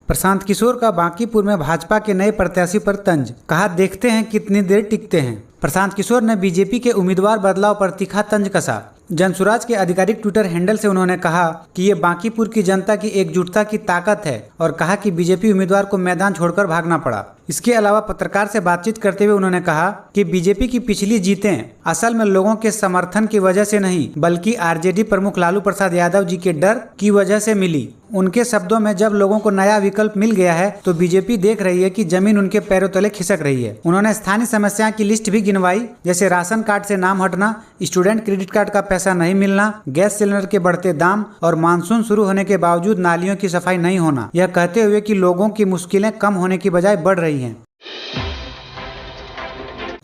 प्रशांत किशोर का बांकीपुर में भाजपा के नए प्रत्याशी पर तंज, कहा देखते हैं कितनी देर टिकते हैं। प्रशांत किशोर ने बीजेपी के उम्मीदवार बदलाव पर तीखा तंज कसा। जनसुराज के आधिकारिक ट्विटर हैंडल से उन्होंने कहा कि ये बांकीपुर की जनता की एकजुटता की ताकत है और कहा कि बीजेपी उम्मीदवार को मैदान छोड़कर भागना पड़ा। इसके अलावा पत्रकार से बातचीत करते हुए उन्होंने कहा कि बीजेपी की पिछली जीतें असल में लोगों के समर्थन की वजह से नहीं बल्कि आरजेडी प्रमुख लालू प्रसाद यादव जी के डर की वजह से मिली। उनके शब्दों में जब लोगों को नया विकल्प मिल गया है तो बीजेपी देख रही है कि जमीन उनके पैरों तले खिसक रही है। उन्होंने स्थानीय समस्याओं की लिस्ट भी गिनवाई, जैसे राशन कार्ड से नाम हटना, स्टूडेंट क्रेडिट कार्ड का पैसा नहीं मिलना, गैस सिलेंडर के बढ़ते दाम और मानसून शुरू होने के बावजूद नालियों की सफाई नहीं होना। यह कहते हुए कि लोगों की मुश्किलें कम होने की बजाय बढ़ रही हैं।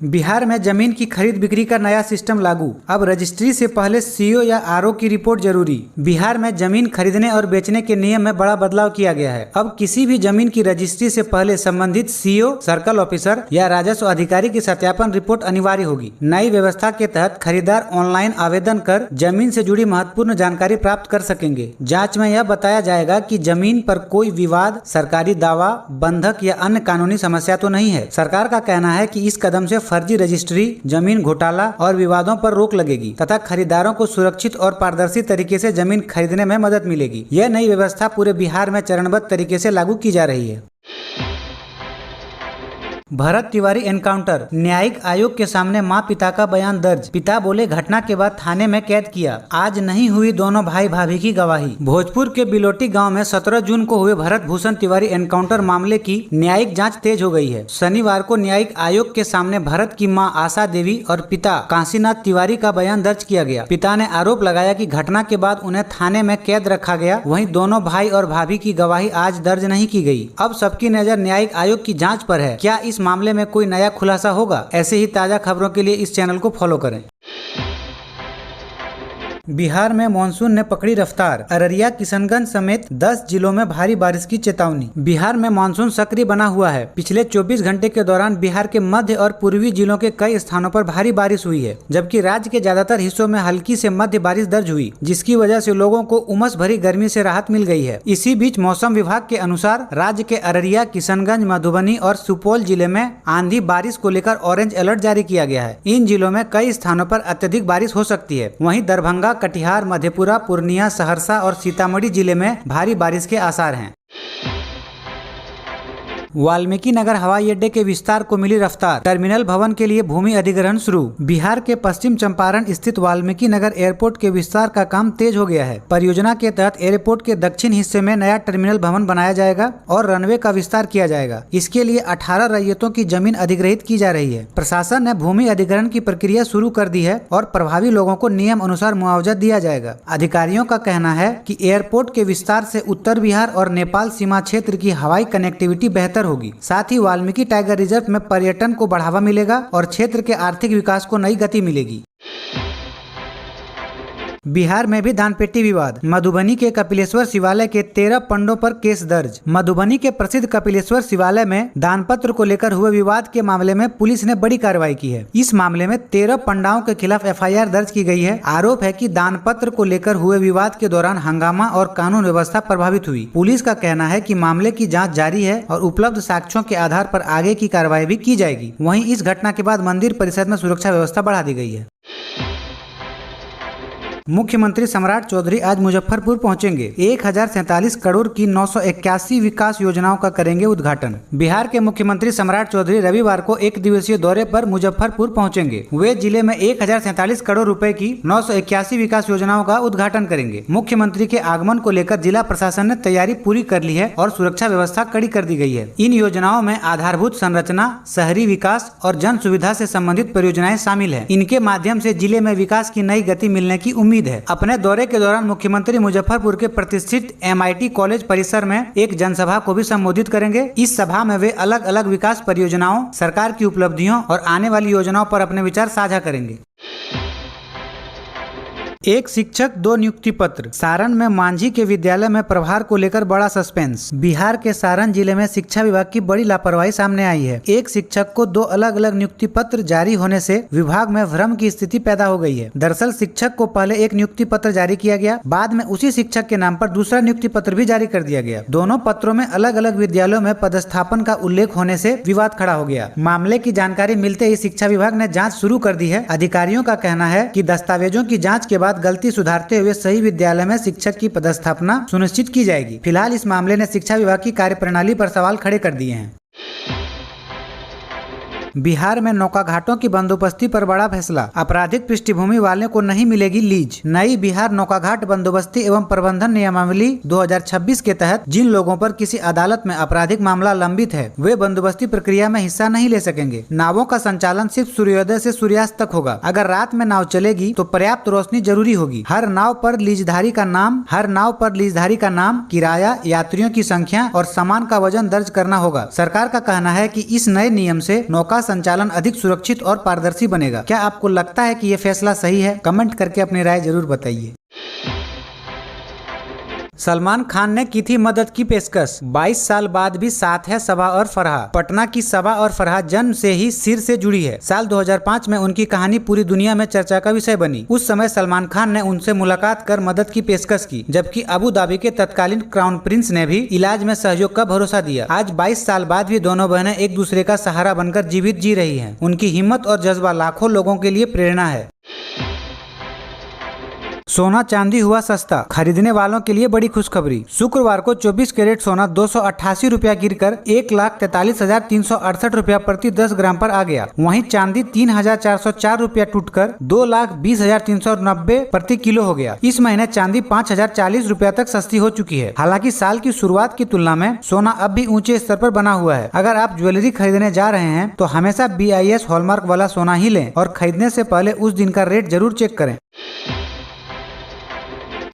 बिहार में जमीन की खरीद बिक्री का नया सिस्टम लागू, अब रजिस्ट्री से पहले सीओ या आरओ की रिपोर्ट जरूरी। बिहार में जमीन खरीदने और बेचने के नियम में बड़ा बदलाव किया गया है। अब किसी भी जमीन की रजिस्ट्री से पहले संबंधित सीओ, सर्कल ऑफिसर या राजस्व अधिकारी की सत्यापन रिपोर्ट अनिवार्य होगी। नई व्यवस्था के तहत खरीदार ऑनलाइन आवेदन कर जमीन से जुड़ी महत्वपूर्ण जानकारी प्राप्त कर सकेंगे। जाँच में यह बताया जाएगा कि जमीन पर कोई विवाद, सरकारी दावा, बंधक या अन्य कानूनी समस्या तो नहीं है। सरकार का कहना है कि इस कदम से फर्जी रजिस्ट्री, जमीन घोटाला और विवादों पर रोक लगेगी तथा खरीदारों को सुरक्षित और पारदर्शी तरीके से जमीन खरीदने में मदद मिलेगी। यह नई व्यवस्था पूरे बिहार में चरणबद्ध तरीके से लागू की जा रही है। भरत तिवारी एनकाउंटर, न्यायिक आयोग के सामने मां पिता का बयान दर्ज। पिता बोले घटना के बाद थाने में कैद किया, आज नहीं हुई दोनों भाई भाभी की गवाही। भोजपुर के बिलोटी गांव में 17 जून को हुए भरत भूषण तिवारी एनकाउंटर मामले की न्यायिक जांच तेज हो गई है। शनिवार को न्यायिक आयोग के सामने भरत की मां आशा देवी और पिता काशीनाथ तिवारी का बयान दर्ज किया गया। पिता ने आरोप लगाया कि घटना के बाद उन्हें थाने में कैद रखा गया, वहीं दोनों भाई और भाभी की गवाही आज दर्ज नहीं की गई। अब सबकी नजर न्यायिक आयोग की जाँच पर है। क्या इस मामले में कोई नया खुलासा होगा? ऐसे ही ताजा खबरों के लिए इस चैनल को फॉलो करें। बिहार में मानसून ने पकड़ी रफ्तार, अररिया, किशनगंज समेत 10 जिलों में भारी बारिश की चेतावनी। बिहार में मानसून सक्रिय बना हुआ है। पिछले 24 घंटे के दौरान बिहार के मध्य और पूर्वी जिलों के कई स्थानों पर भारी बारिश हुई है, जबकि राज्य के ज्यादातर हिस्सों में हल्की से मध्य बारिश दर्ज हुई, जिसकी वजह से लोगों को उमस भरी गर्मी से राहत मिल गई है। इसी बीच मौसम विभाग के अनुसार राज्य के अररिया, किशनगंज, मधुबनी और सुपौल जिले में आंधी बारिश को लेकर ऑरेंज अलर्ट जारी किया गया है। इन जिलों में कई स्थानों पर अत्यधिक बारिश हो सकती है। वहीं दरभंगा, कटिहार, मधेपुरा, पूर्णिया, सहरसा और सीतामढ़ी जिले में भारी बारिश के आसार हैं। वाल्मीकि नगर हवाई अड्डे के विस्तार को मिली रफ्तार, टर्मिनल भवन के लिए भूमि अधिग्रहण शुरू। बिहार के पश्चिम चंपारण स्थित वाल्मीकि नगर एयरपोर्ट के विस्तार का काम तेज हो गया है। परियोजना के तहत एयरपोर्ट के दक्षिण हिस्से में नया टर्मिनल भवन बनाया जाएगा और रनवे का विस्तार किया जाएगा। इसके लिए 18 रैयतों की जमीन अधिग्रहित की जा रही है। प्रशासन ने भूमि अधिग्रहण की प्रक्रिया शुरू कर दी है और प्रभावी लोगों को नियम अनुसार मुआवजा दिया जाएगा। अधिकारियों का कहना है कि एयरपोर्ट के विस्तार से उत्तर बिहार और नेपाल सीमा क्षेत्र की हवाई कनेक्टिविटी बेहतर होगी। साथ ही वाल्मीकि टाइगर रिजर्व में पर्यटन को बढ़ावा मिलेगा और क्षेत्र के आर्थिक विकास को नई गति मिलेगी। बिहार में भी दानपेटी विवाद, मधुबनी के कपिलेश्वर शिवालय के 13 पंडों पर केस दर्ज। मधुबनी के प्रसिद्ध कपिलेश्वर शिवालय में दानपत्र को लेकर हुए विवाद के मामले में पुलिस ने बड़ी कार्रवाई की है। इस मामले में 13 पंडाओं के खिलाफ FIR दर्ज की गई है। आरोप है कि दानपत्र को लेकर हुए विवाद के दौरान हंगामा और कानून व्यवस्था प्रभावित हुई। पुलिस का कहना है कि मामले की जाँच जारी है और उपलब्ध साक्ष्यों के आधार पर आगे की कार्रवाई भी की जाएगी। वहीं इस घटना के बाद मंदिर परिसर में सुरक्षा व्यवस्था बढ़ा दी गई है। मुख्यमंत्री सम्राट चौधरी आज मुजफ्फरपुर पहुंचेंगे। 1047 करोड़ की 981 विकास योजनाओं का करेंगे उद्घाटन। बिहार के मुख्यमंत्री सम्राट चौधरी रविवार को एक दिवसीय दौरे पर मुजफ्फरपुर पहुंचेंगे। वे जिले में 1047 करोड़ रुपए की 981 विकास योजनाओं का उद्घाटन करेंगे। मुख्यमंत्री के आगमन को लेकर जिला प्रशासन ने तैयारी पूरी कर ली है और सुरक्षा व्यवस्था कड़ी कर दी गई है। इन योजनाओं में आधारभूत संरचना, शहरी विकास और जन सुविधा से संबंधित परियोजनाएं शामिल है। इनके माध्यम से जिले में विकास की नई गति मिलने की उम्मीद है। अपने दौरे के दौरान मुख्यमंत्री मुजफ्फरपुर के प्रतिष्ठित MIT कॉलेज परिसर में एक जनसभा को भी संबोधित करेंगे। इस सभा में वे अलग अलग विकास परियोजनाओं, सरकार की उपलब्धियों और आने वाली योजनाओं पर अपने विचार साझा करेंगे। एक शिक्षक दो नियुक्ति पत्र। सारण में मांझी के विद्यालय में प्रभार को लेकर बड़ा सस्पेंस। बिहार के सारण जिले में शिक्षा विभाग की बड़ी लापरवाही सामने आई है। एक शिक्षक को दो अलग अलग नियुक्ति पत्र जारी होने से विभाग में भ्रम की स्थिति पैदा हो गई है। दरअसल शिक्षक को पहले एक नियुक्ति पत्र जारी किया गया, बाद में उसी शिक्षक के नाम पर दूसरा नियुक्ति पत्र भी जारी कर दिया गया। दोनों पत्रों में अलग अलग विद्यालयों में पदस्थापन का उल्लेख होने से विवाद खड़ा हो गया। मामले की जानकारी मिलते ही शिक्षा विभाग ने जाँच शुरू कर दी है। अधिकारियों का कहना है कि दस्तावेजों की जाँच के बाद गलती सुधारते हुए सही विद्यालय में शिक्षक की पदस्थापना सुनिश्चित की जाएगी। फिलहाल इस मामले ने शिक्षा विभाग की कार्यप्रणाली पर सवाल खड़े कर दिए हैं। बिहार में नौका घाटों की बंदोबस्ती पर बड़ा फैसला। आपराधिक पृष्ठभूमि वाले को नहीं मिलेगी लीज। नई बिहार नौका घाट बंदोबस्ती एवं प्रबंधन नियमावली 2026 के तहत जिन लोगों पर किसी अदालत में आपराधिक मामला लंबित है, वे बंदोबस्ती प्रक्रिया में हिस्सा नहीं ले सकेंगे। नावों का संचालन सिर्फ सूर्योदय से सूर्यास्त तक होगा। अगर रात में नाव चलेगी तो पर्याप्त रोशनी जरूरी होगी। हर नाव पर लीजधारी का नाम, किराया, यात्रियों की संख्या और सामान का वजन दर्ज करना होगा। सरकार का कहना है कि इस नए नियम से नौका संचालन अधिक सुरक्षित और पारदर्शी बनेगा। क्या आपको लगता है कि यह फैसला सही है? कमेंट करके अपनी राय जरूर बताइए। सलमान खान ने की थी मदद की पेशकश। 22 साल बाद भी साथ है सबा और फरहा। पटना की सबा और फरहा जन्म से ही सिर से जुड़ी है। साल 2005 में उनकी कहानी पूरी दुनिया में चर्चा का विषय बनी। उस समय सलमान खान ने उनसे मुलाकात कर मदद की पेशकश की, जबकि अबू धाबी के तत्कालीन क्राउन प्रिंस ने भी इलाज में सहयोग का भरोसा दिया। आज 22 साल बाद भी दोनों बहनें एक दूसरे का सहारा बनकर जीवित जी रही है। उनकी हिम्मत और जज्बा लाखों लोगों के लिए प्रेरणा है। सोना चांदी हुआ सस्ता, खरीदने वालों के लिए बड़ी खुशखबरी। शुक्रवार को 24 कैरेट सोना 288 रुपया गिरकर 1,43,368 रुपया प्रति 10 ग्राम पर आ गया। वहीं चांदी 3,404 रुपया टूटकर 2,20,390 प्रति किलो हो गया। इस महीने चांदी 5,040 रुपया तक सस्ती हो चुकी है। हालांकि साल की शुरुआत की तुलना में सोना अब भी ऊंचे स्तर पर बना हुआ है। अगर आप ज्वेलरी खरीदने जा रहे हैं तो हमेशा BIS हॉलमार्क वाला सोना ही लें और खरीदने से पहले उस दिन का रेट जरूर चेक करें।